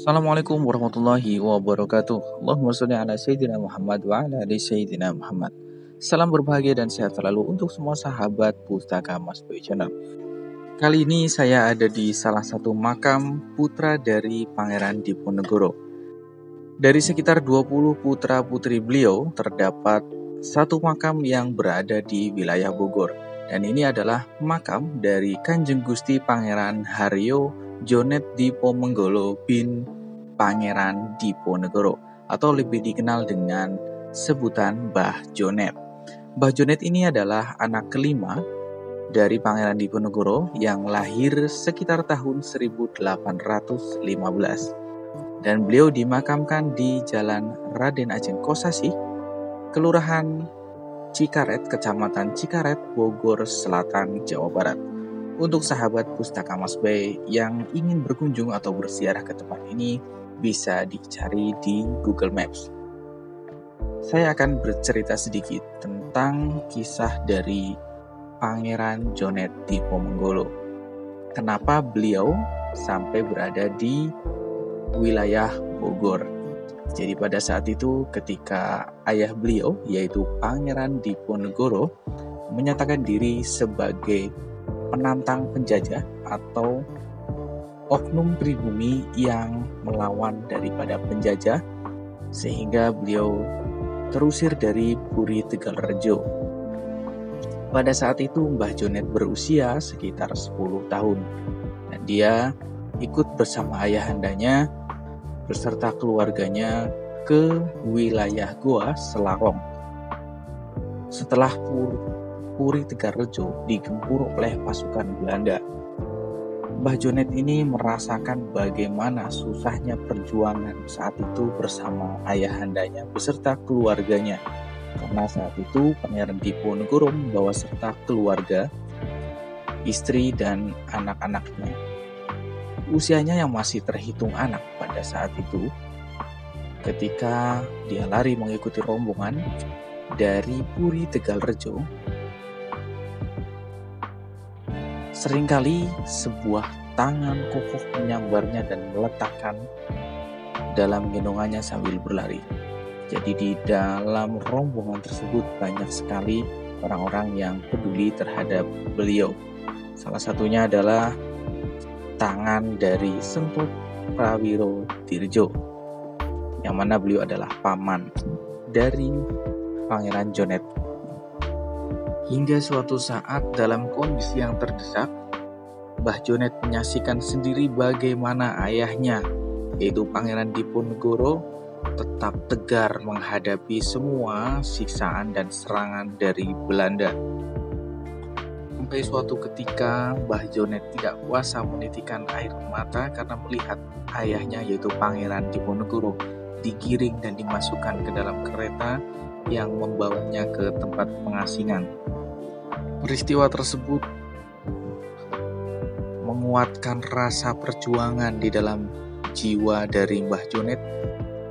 Assalamualaikum warahmatullahi wabarakatuh. Allahumma sholli ala Sayyidina Muhammad wa ala ali Sayyidina Muhammad. Salam berbahagia dan sehat selalu untuk semua sahabat Pustaka Mas Boy Channel. Kali ini saya ada di salah satu makam putra dari Pangeran Diponegoro. Dari sekitar 20 putra putri beliau, terdapat satu makam yang berada di wilayah Bogor. Dan ini adalah makam dari Kanjeng Gusti Pangeran Haryo Jonet Diponegoro bin Pangeran Diponegoro, atau lebih dikenal dengan sebutan Mbah Jonet. Mbah Jonet ini adalah anak kelima dari Pangeran Diponegoro yang lahir sekitar tahun 1815. Dan beliau dimakamkan di Jalan Raden Ajeng Kosasih, Kelurahan Cikaret, Kecamatan Cikaret, Bogor Selatan, Jawa Barat. Untuk sahabat Pustaka Mas Boy yang ingin berkunjung atau berziarah ke tempat ini, bisa dicari di Google Maps. Saya akan bercerita sedikit tentang kisah dari Pangeran Jonet Diponegoro. Kenapa beliau sampai berada di wilayah Bogor. Jadi pada saat itu ketika ayah beliau, yaitu Pangeran Diponegoro, menyatakan diri sebagai penantang penjajah atau oknum pribumi yang melawan daripada penjajah, sehingga beliau terusir dari Puri Tegalrejo. Pada saat itu Mbah Jonet berusia sekitar 10 tahun dan dia ikut bersama ayahandanya beserta keluarganya ke wilayah Goa Selarong. Setelah Puri Tegalrejo digempur oleh pasukan Belanda, Mbah Jonet ini merasakan bagaimana susahnya perjuangan saat itu bersama ayahandanya beserta keluarganya. Karena saat itu Pangeran Diponegoro membawa serta keluarga, istri dan anak-anaknya. Usianya yang masih terhitung anak pada saat itu, ketika dia lari mengikuti rombongan dari Puri Tegalrejo, seringkali sebuah tangan kokoh menyambarnya dan meletakkan dalam gendongannya sambil berlari. Jadi di dalam rombongan tersebut banyak sekali orang-orang yang peduli terhadap beliau. Salah satunya adalah tangan dari Sentut Prawiro Dirjo, yang mana beliau adalah paman dari Pangeran Jonet. Hingga suatu saat dalam kondisi yang terdesak, Mbah Jonet menyaksikan sendiri bagaimana ayahnya, yaitu Pangeran Diponegoro, tetap tegar menghadapi semua siksaan dan serangan dari Belanda. Sampai suatu ketika Mbah Jonet tidak kuasa menitikan air mata karena melihat ayahnya, yaitu Pangeran Diponegoro, digiring dan dimasukkan ke dalam kereta yang membawanya ke tempat pengasingan. Peristiwa tersebut menguatkan rasa perjuangan di dalam jiwa dari Mbah Jonet,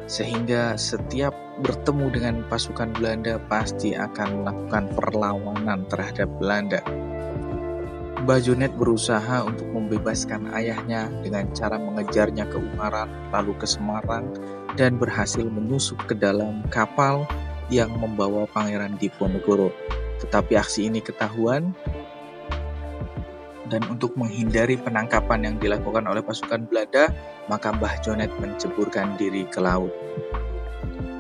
sehingga setiap bertemu dengan pasukan Belanda pasti akan melakukan perlawanan terhadap Belanda. Mbah Jonet berusaha untuk membebaskan ayahnya dengan cara mengejarnya ke Ungaran, lalu ke Semarang, dan berhasil menyusup ke dalam kapal yang membawa Pangeran Diponegoro. Tetapi aksi ini ketahuan, dan untuk menghindari penangkapan yang dilakukan oleh pasukan Belanda, maka Mbah Jonet menceburkan diri ke laut.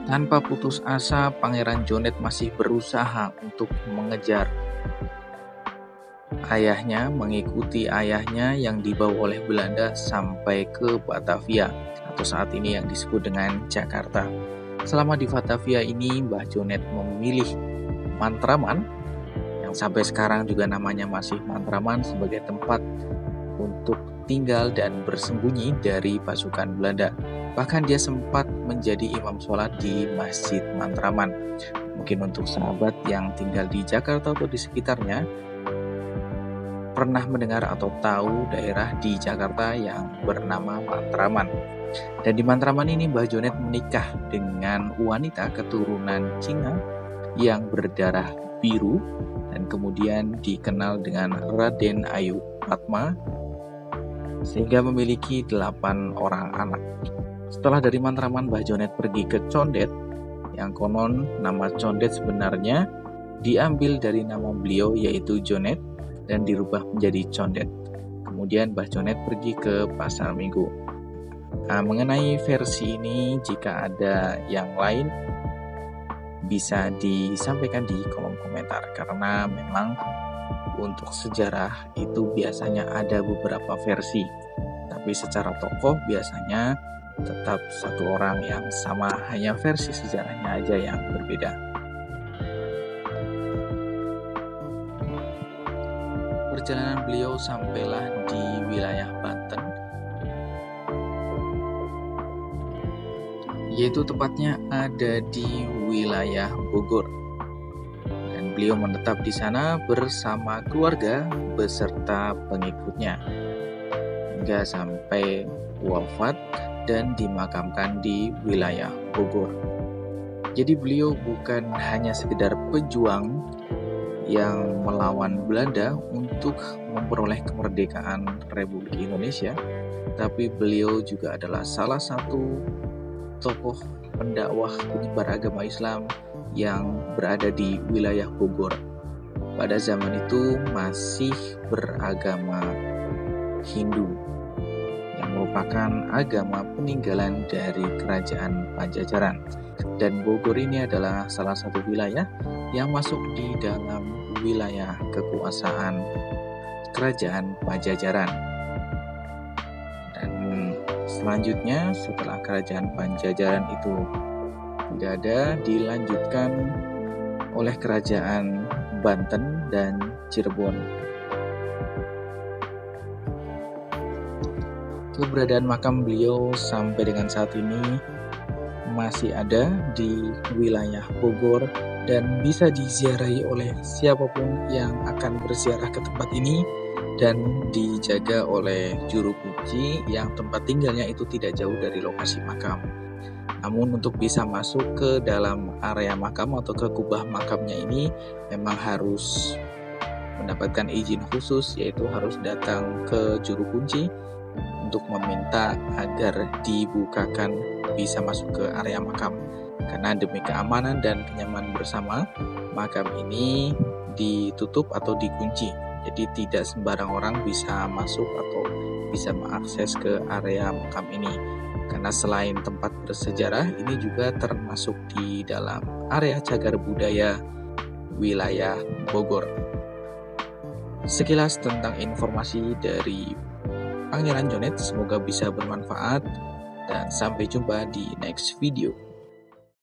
Tanpa putus asa, Pangeran Jonet masih berusaha untuk mengejar ayahnya, mengikuti ayahnya yang dibawa oleh Belanda sampai ke Batavia, atau saat ini yang disebut dengan Jakarta. Selama di Batavia ini, Mbah Jonet memilih Mantraman, yang sampai sekarang juga namanya masih Mantraman, sebagai tempat untuk tinggal dan bersembunyi dari pasukan Belanda. Bahkan dia sempat menjadi imam sholat di Masjid Mantraman. Mungkin untuk sahabat yang tinggal di Jakarta atau di sekitarnya pernah mendengar atau tahu daerah di Jakarta yang bernama Mantraman. Dan di Mantraman ini Mbah Jonet menikah dengan wanita keturunan Cina yang berdarah biru dan kemudian dikenal dengan Raden Ayu Padma sehingga memiliki 8 orang anak. Setelah dari Matraman, Mbah Jonet pergi ke Condet, yang konon nama Condet sebenarnya diambil dari nama beliau yaitu Jonet dan dirubah menjadi Condet. Kemudian Mbah Jonet pergi ke Pasar Minggu. Nah, mengenai versi ini, jika ada yang lain bisa disampaikan di kolom komentar, karena memang untuk sejarah itu biasanya ada beberapa versi, tapi secara tokoh biasanya tetap satu orang yang sama, hanya versi sejarahnya aja yang berbeda. Perjalanan beliau sampailah di wilayah Banten, yaitu tepatnya ada di wilayah Bogor. Dan beliau menetap di sana bersama keluarga beserta pengikutnya hingga sampai wafat dan dimakamkan di wilayah Bogor. Jadi beliau bukan hanya sekedar pejuang yang melawan Belanda untuk memperoleh kemerdekaan Republik Indonesia, tapi beliau juga adalah salah satu tokoh pendakwah penyebar agama Islam yang berada di wilayah Bogor. Pada zaman itu masih beragama Hindu, yang merupakan agama peninggalan dari Kerajaan Pajajaran. Dan Bogor ini adalah salah satu wilayah yang masuk di dalam wilayah kekuasaan Kerajaan Pajajaran. Dan selanjutnya setelah Kerajaan Pajajaran itu tidak ada, dilanjutkan oleh Kerajaan Banten dan Cirebon. Keberadaan makam beliau sampai dengan saat ini masih ada di wilayah Bogor dan bisa diziarahi oleh siapapun yang akan berziarah ke tempat ini, dan dijaga oleh juru kunci yang tempat tinggalnya itu tidak jauh dari lokasi makam. Namun untuk bisa masuk ke dalam area makam atau ke kubah makamnya ini memang harus mendapatkan izin khusus, yaitu harus datang ke juru kunci untuk meminta agar dibukakan bisa masuk ke area makam. Karena demi keamanan dan kenyamanan bersama, makam ini ditutup atau dikunci. Jadi tidak sembarang orang bisa masuk atau bisa mengakses ke area makam ini. Karena selain tempat bersejarah, ini juga termasuk di dalam area cagar budaya wilayah Bogor. Sekilas tentang informasi dari Pangeran Jonet, semoga bisa bermanfaat dan sampai jumpa di next video.